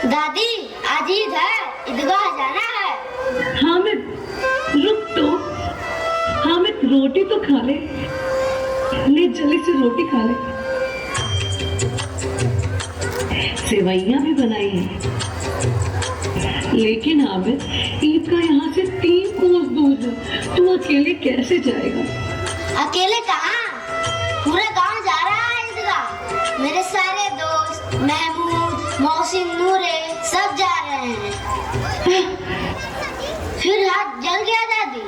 दादी आज ईद है, ईदगाह जाना है। हामिद रुक तो, हामिद रोटी तो खा ले, जल्दी से रोटी खा ले। सेवइयां भी बनाई हैं, लेकिन हामिद ईद का यहाँ से 3 कोस दूर है, तू अकेले कैसे जाएगा? अकेले कहाँ, पूरा गांव जा रहा है ईदगाह। मेरे सारे दोस्त महमूद, मोहसिन, नूरे सब जा रहे हैं। फिर हाथ जल गया दादी?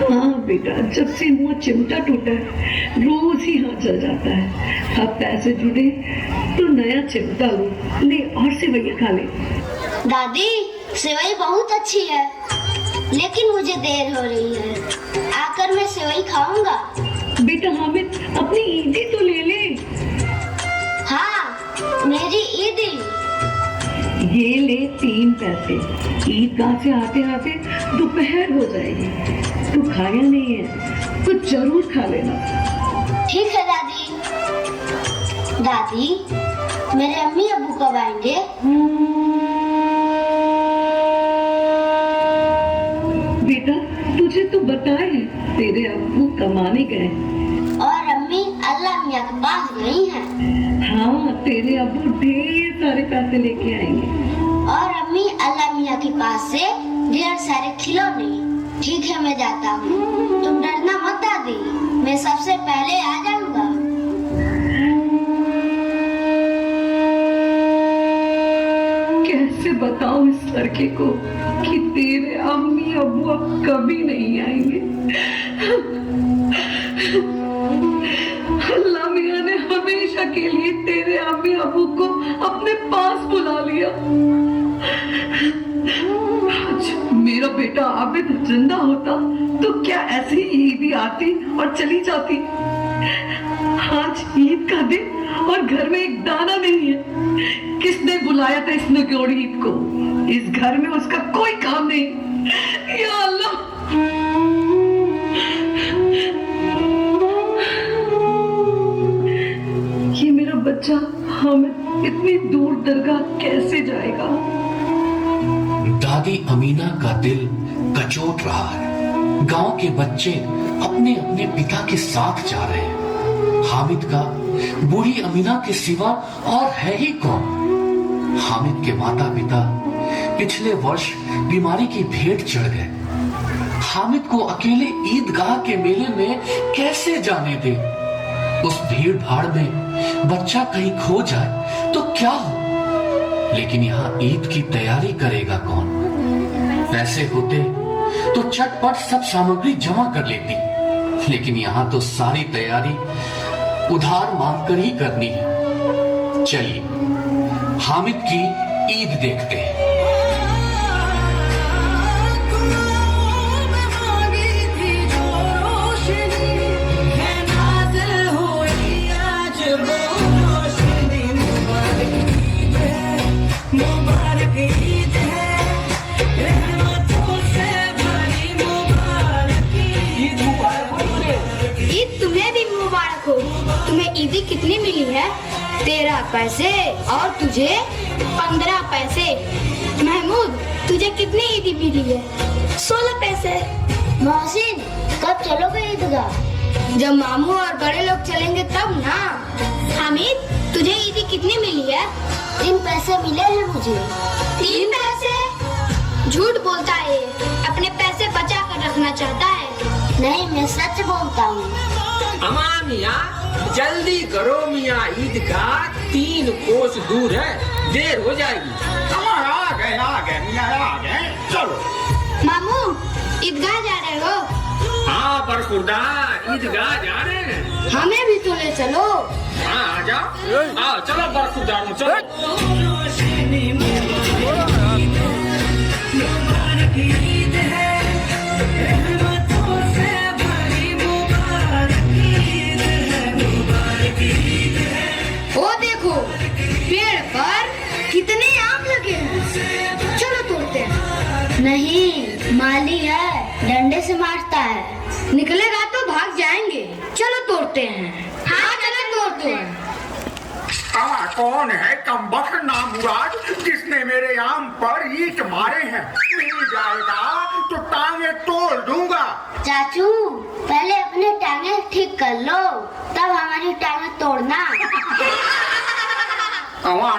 हाँ बेटा, जब से मुँह चिमटा टूटा है रोज ही हाथ जल जाता है। अब पैसे जुड़े तो नया चिमटा लो, ले और सेवइयां खा ले। दादी सेवई बहुत अच्छी है, लेकिन मुझे देर हो रही है, आकर मैं सेवई खाऊंगा। बेटा हामिद अपनी ईदी तो ले ले। हाँ मेरी ईदी। ये ले 3 पैसे, ईदगाह से आते आते दोपहर हो जाएगी, तू खाया नहीं है, कुछ जरूर खा लेना। ठीक है दादी। दादी मेरे अम्मी अब्बू कब आएंगे? बेटा तुझे तो बताए हैं, तेरे अब्बू कमाने गए और अम्मी अल्लाह मियाँ के पास गई हैं। हाँ तेरे अब्बू ढेर सारे पैसे लेके आएंगे। और अम्मी अल्लाह मियाँ के पास से ढेर सारे खिलौने। ठीक है मैं जाता हूँ, तुम डरना मत दादी, मैं सबसे पहले आ जाऊंगा। कैसे बताऊं इस लड़के को कि तेरे अम्मी अब्बू अब कभी नहीं आएंगे। अल्लाह मियाँ ने हमेशा के लिए तेरे अम्मी अब्बू को अपने पास बुला लिया। आज मेरा बेटा आबिद जिंदा होता तो क्या ऐसे ही ईदी आती और चली जाती। आज ईद का दिन और घर में एक दाना नहीं है। किसने बुलाया था इस नगोड़ी ईद को? इस घर में उसका कोई काम नहीं। या अल्लाह, ये मेरा बच्चा हामिद इतनी दूर दरगाह कैसे जाएगा? दादी अमीना का दिल कचोट रहा है। गांव के बच्चे अपने अपने पिता के साथ जा रहे हैं। हामिद का बूढ़ी अमीना के सिवा और है ही कौन? हामिद के माता पिता पिछले वर्ष बीमारी की भेंट चढ़ गए। हामिद को अकेले ईदगाह के मेले में कैसे जाने दे? उस भीड़ भाड़ में बच्चा कहीं खो जाए तो क्या हो? लेकिन यहाँ ईद की तैयारी करेगा कौन? पैसे होते तो चटपट सब सामग्री जमा कर लेती, लेकिन यहाँ तो सारी तैयारी उधार मांगकर ही करनी है। चलिए हामिद की ईद देखते हैं। तुम्हें ईदी कितनी मिली है? 13 पैसे और तुझे 15 पैसे। महमूद तुझे कितनी ईदी मिली है? 16 पैसे। मोहसिन कब चलोगे ईदगाह? जब मामू और बड़े लोग चलेंगे तब ना। हामिद तुझे ईदी कितनी मिली है? 3 पैसे मिले हैं मुझे। 3 पैसे? झूठ बोलता है, अपने पैसे बचा कर रखना चाहता है। नहीं मैं सच बोलता हूँ। अमान मियाँ जल्दी करो मियाँ, ईदगाह 3 कोस दूर है, देर हो जाएगी। हमारा आ गए मियाँ आ गए। चलो मामू ईदगाह जा रहे हो? हाँ बरखुरदार ईदगाह जा रहे हैं। हमें भी तो ले चलो। हाँ आ जाओ, आओ चलो बरखुरदार चलो। वो देखो पेड़ पर कितने आम लगे हैं, चलो तोड़ते हैं। नहीं माली है, डंडे से मारता है, निकलेगा तो भाग जाएंगे। चलो तोड़ते हैं। हाँ चलो तोड़ते हैं। कौन है कमबख्त नाम नामुराद, किसने मेरे आम पर ईंट मारे हैं? मिल जाएगा तो टांगे तोड़ दूंगा। चाचू पहले अपने टांगे ठीक कर लो, तब हमारी टांगे तोड़ना।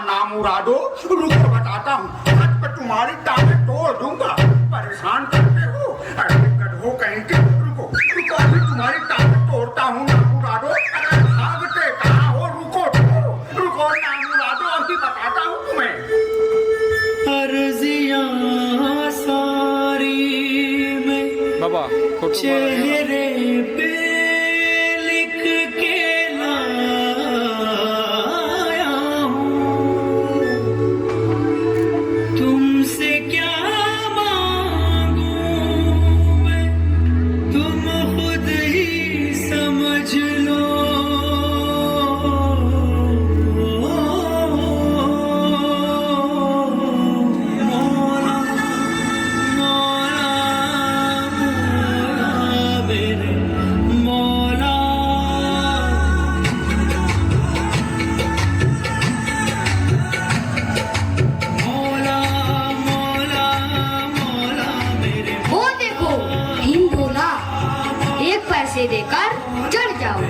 नामुरादो, रुको बताता हूँ, आज पर तुम्हारी टांगे तोड़ दूंगा। परेशान करते हो, अरे गधो कहीं के। रुको रुको, अभी तुम्हारी टांगे तोड़ता हूँ नामुरादो। अरे भागते कहाँ हो? रुको रुको नामुरादो, अभी बताता हूँ तुम्हें। अर्जियां सारी में बाबा चेहरे पे लिख के लाया हूँ, तुमसे क्या मांगूं मैं, तुम खुद ही समझ लो। वो देखो हिंदोला, 1 पैसे देकर चढ़ जाओ।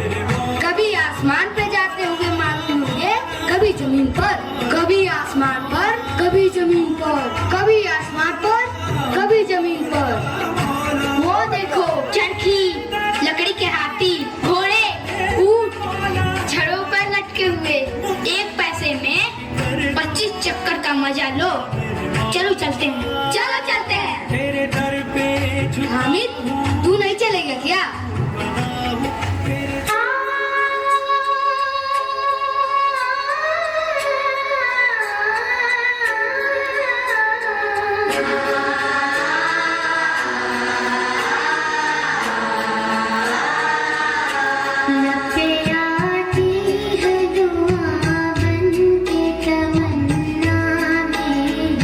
कभी आसमान पे जाते हुए मारते होंगे, कभी जमीन पर, कभी आसमान पर, कभी जमीन पर, कभी आसमान पर, कभी जमीन पर। वो देखो चरखी, लकड़ी के हाथी, घोड़े, ऊंट छड़ों पर लटके हुए। 1 पैसे में 25 चक्कर का मजा लो। चलो चलते हैं, चलो चलते हैं। तेरे दर पे हामिद, तू नहीं चलेगा क्या?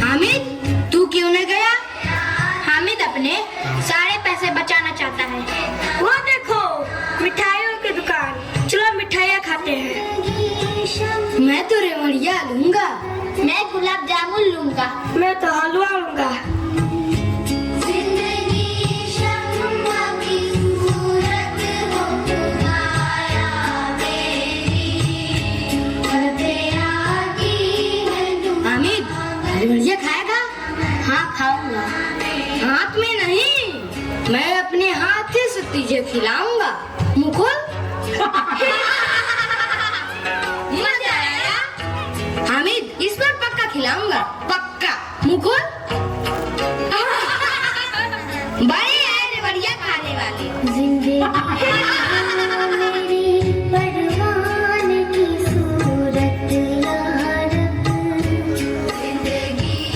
हामिद, तू क्यों नहीं गया? हामिद अपने सारे पैसे बचाना चाहता है। वो देखो मिठाइयों की दुकान, चलो मिठाइयाँ खाते हैं। मैं तो रेवड़िया लूंगा। मैं गुलाब जामुन लूंगा। मैं तो हलवा लूंगा। हामिद, रेवड़िया खाएगा? हाँ खाऊंगा। हाथ में नहीं, मैं अपने हाथ से तुझे खिलाऊंगा। मुंह खोल। मजा आया? हामिद, इस बार पक्का खिलाऊंगा, पक्का। मुंह खोल। बड़े आए रेवड़िया खाने वाले। जिंदगी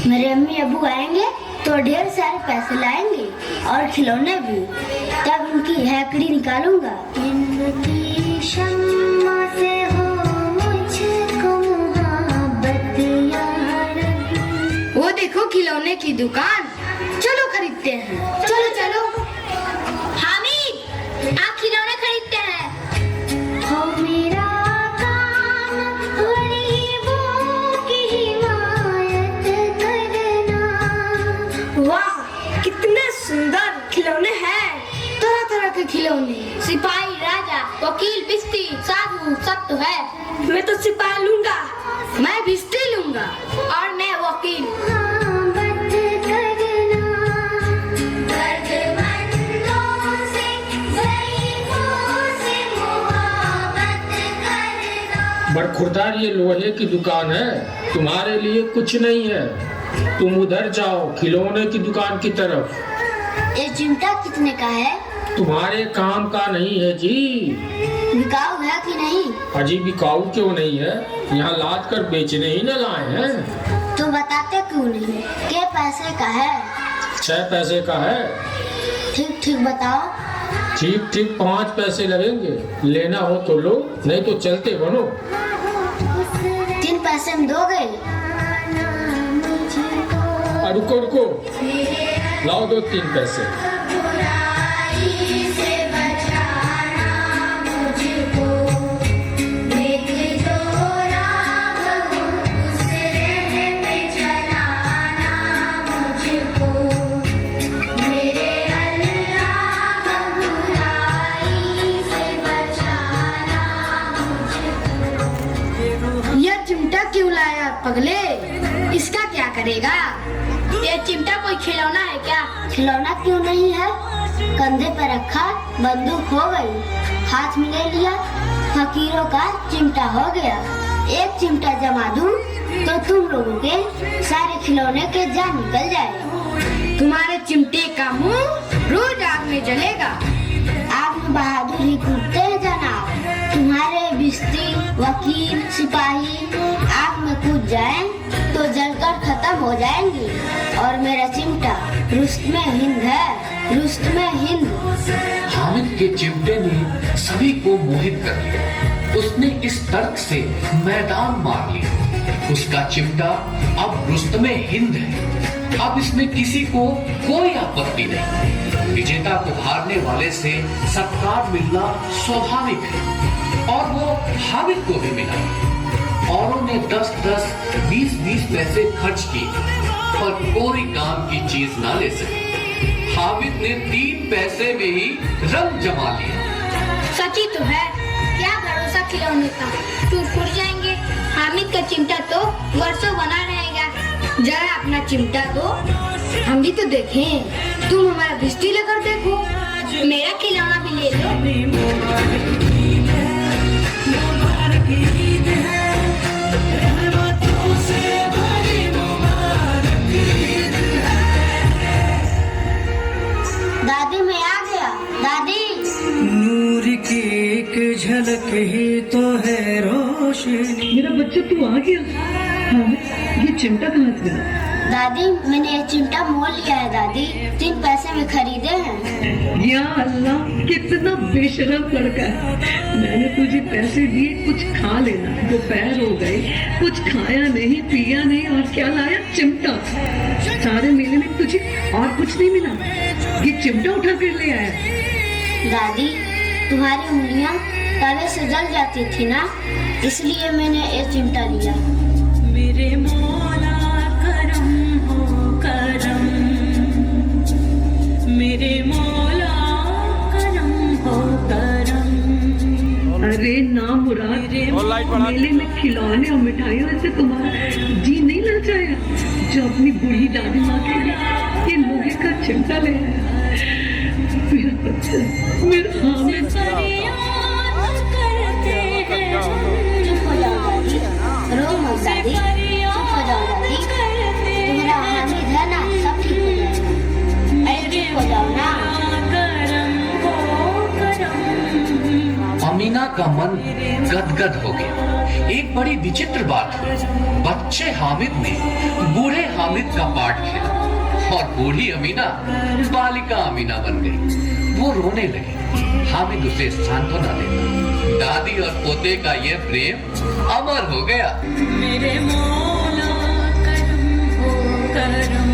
मेरे अम्मी अबू आएंगे तो ढेर सारे पैसे लाएंगे और खिलौने भी, तब उनकी हैकड़ी निकालूंगा। इनकी शम्मा से हो मुझको मोहब्बत यार। वो देखो खिलौने की दुकान, चलो खरीदते हैं। चलो चलो। हामिद, आप खिलौने खरीदते हैं? हो मेरा काम गरीबों की हिमायत करना। वाह, कितने सुंदर खिलौने हैं। तरह तरह के खिलौने, सिपाही, राजा, वकील, भिश्ती, साधु, सब तो है। मैं तो सिपाही लूंगा। मैं भिश्ती लूंगा और मैं वकील। बरखुरदार, ये लोहे की दुकान है, तुम्हारे लिए कुछ नहीं है। तुम उधर जाओ, खिलौने की दुकान की तरफ। ये चिमटा कितने का है? तुम्हारे काम का नहीं है जी। बिकाऊ है कि नहीं? अजी बिकाऊ क्यों नहीं है? यहाँ लाद कर बेचने ही न लाए हैं। तो बताते क्यों नहीं? क्या पैसे का है? 6 पैसे का है। ठीक ठीक बताओ। ठीक ठीक 5 पैसे लगेंगे। लेना हो तो लो, नहीं तो चलते बनो। 3 पैसे में दोगे? रुको रुको, लाओ 2-3 पैसे। इसका क्या करेगा? ये चिमटा कोई खिलौना है क्या? खिलौना क्यों नहीं है? कंधे पर रखा, बंदूक हो गई, हाथ में ले लिया, फकीरों का चिमटा हो गया। एक चिमटा जमा दूं तो तुम लोगों के सारे खिलौने के जान निकल जाए। तुम्हारे चिमटे का मुंह रोज आग में जलेगा। आग में बहादुर ही कूदते हैं जनाब। तुम्हारे बिस्ती, वकील, सिपाही आग में कूद जाएं तो जलकर खत्म हो जाएंगी। और मेरा चिमटा रुस्तमे हिंद है, रुस्तमे हिंद। हामिद के चिमटे ने सभी को मोहित कर लिया। उसने इस तर्क से मैदान मार लिया। उसका चिमटा अब रुस्तमे हिंद है। अब इसमें किसी को कोई आपत्ति नहीं। विजेता को हारने वाले से सत्कार मिलना स्वाभाविक है और वो हामिद को भी मिला। औरों ने 10-10, 20-20 पैसे खर्च किए पर कोई काम की चीज ना ले सके। हामिद ने 3 पैसे में ही रंग जमा लिया। सची तो है, क्या भरोसा खिलौने का, टूट फूट जाएंगे। हामिद का चिमटा तो वर्षों बना रहेगा। जरा अपना चिमटा दो, हम भी तो देखें। तुम हमारा बिस्ती लेकर देखो, मेरा खिलौना भी ले लो। दादी मैं आ गया। दादी नूर की एक झलक ही तो है रोशनी। मेरा बच्चा तू आ गया। हाँ, ये चिमटा कहाँ से मिला? दादी मैंने ये चिमटा मोल लिया है दादी, 3 पैसे में खरीदे हैं। या अल्लाह, कितना बेशरम लड़का है। मैंने तुझे पैसे दिए कुछ खा लेना, दोपहर हो गई, कुछ खाया नहीं, पिया नहीं, और क्या लाया? चिमटा। सारे मेले में तुझे और कुछ नहीं मिला, ये चिमटा उठा कर ले आया। दादी तुम्हारी उंगलियां तवे से जल जाती थी ना, इसलिए मैंने ये चिमटा लिया। मेरे मौला करम हो करम, मेरे मौला करम हो करम। अरे ना मुराद, मेले में खिलौने और मिठाइयों से तुम्हारा जी नहीं ललचाया जो अपनी बूढ़ी दादी माँ के लिए ये लोहे का चिमटा ले आया। मेरा बच्चा, मेरा हामिद। चुप हो जाओ दादी, रो मत दादी, चुप हो जाओ दादी। तुम्हारा हामिद है ना, सब ठीक हो जाएगा। अरे चुप हो जाओ ना। अमीना का मन गदगद हो गया। एक बड़ी विचित्र बात हुई। बच्चे हामिद ने बूढ़े हामिद का पार्ट खेला और बूढ़ी अमीना बालिका अमीना बन गई। वो रोने लगी। हामिद उसे सांत्वना देता। दादी और पोते का ये प्रेम अमर हो गया। मेरे मौला करम हो करम।